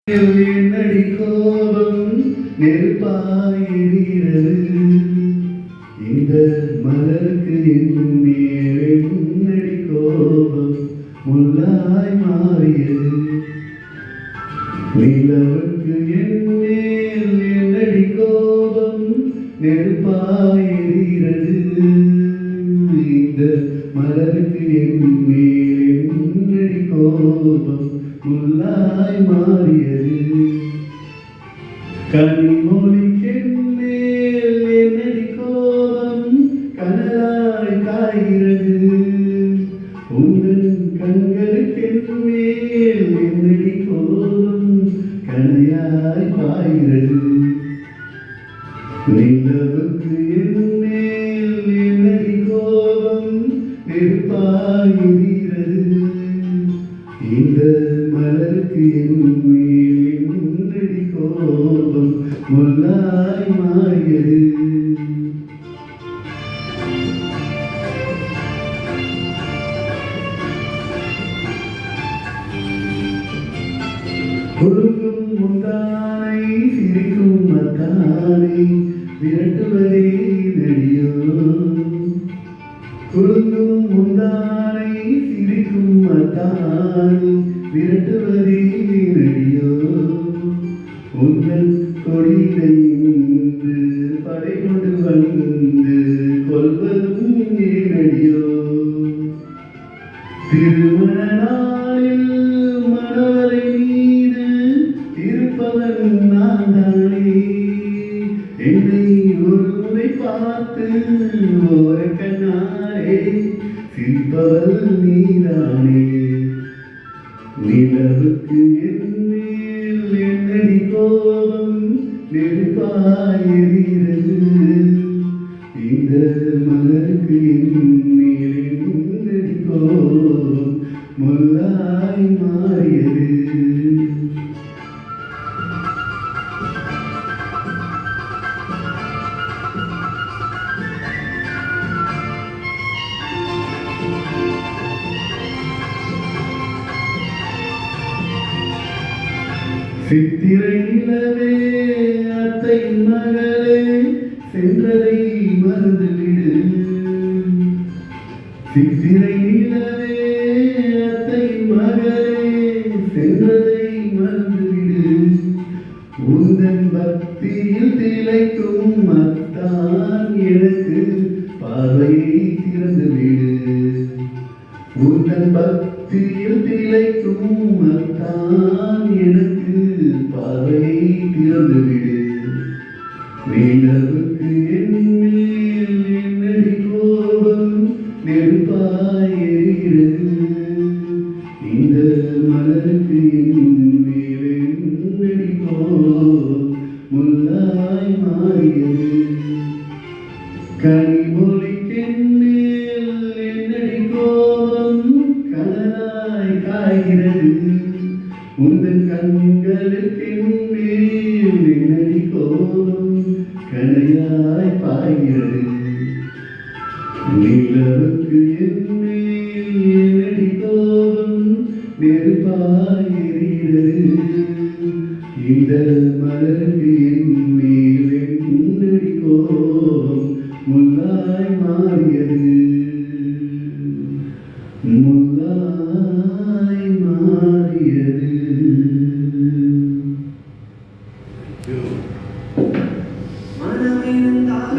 என்னடி கோபம் நெருப்பாயிருக்கிறது இந்த மலருக்கு என் மேல் என்னடி கோபம் முள்ளாய் மாறியது நிலவுக்கு என் மேல் என்னடி கோபம் நெருப்பாயிருக்கிறது இந்த மலருக்கு என் மேல் என்னடி கோபம் முள்ளாய் மாறியது கனிமொழிக்கென் மேல் என்னடி கோபம் கனலாய் காய்கிறது உங்கள் கண்களுக்கென் மேல் என்னடி கோபம் கனையாய் பாய்கிறது நிலவுக்கு என் மேல் என்னடி கோபம் நெருப்பாயிருக்கிறது இந்த மலருக்கு என் மேல் என்னடி கோபம் முள்ளாய் மாறியது குலுங்கும் முந்தானை சிரிக்கும் மத்தானை விரட்டுவதே நடியோ குலுங்கும் முந்தானை சிரிக்கும் மத்தானை விரட்டுவதே நடியோ உங்கள் கொடியிலை நின்று படை கொண்டு வந்து கொள்வதும் நடியோ திருமண நாளில் மணவரை மீது இருப்பவன் நான் தானே என்னை ஒரு முறை பார்த்து ஓர கண்ணாலே சிரிப்பவள் நீதானே நிலவுக்கு என் மேல் என்னடி கோபம் நெருப்பாயிருக்கிறது இந்த மலருக்கு என் மேல் என்னடி கோபம் முள்ளாய் மாறியது சித்திரை நிலவே அத்தை மகளே சென்றதை மறந்துவிடு சித்திரை நிலவே அத்தை மகளே சென்றதை மறந்துவிடு உந்தன் பக்தியில் திளைக்கும் அத்தான் எனக்கு பார்வையை திறந்துவிடு உந்தன் பக்தியில் திளைக்கும் அத்தான் எனக்கு பார்வையை திறந்துவிடு நிலவுக்கு என் மேல் என்னடி கோபம் நெருப்பாயிருக்கிறது இந்த மலருக்கு என் மேல் என்னடி கோபம் முள்ளாய் மாறியது கனிமொழிக்கென் மேல் என்னடி கோபம் கனலாய் காய்கிறது உங்கள் கண்களுக்கென் மேல் என்னடி கோபம் கனையாய் பாய்கிறது நிலவுக்கு என் மேல் என்னடி கோபம் நெருப்பாயிருக்கிறது இந்த மலருக்கு என் மேல் என்னடி கோபம் முள்ளாய் மாறியது முள்ளாய் மாறியது மனமே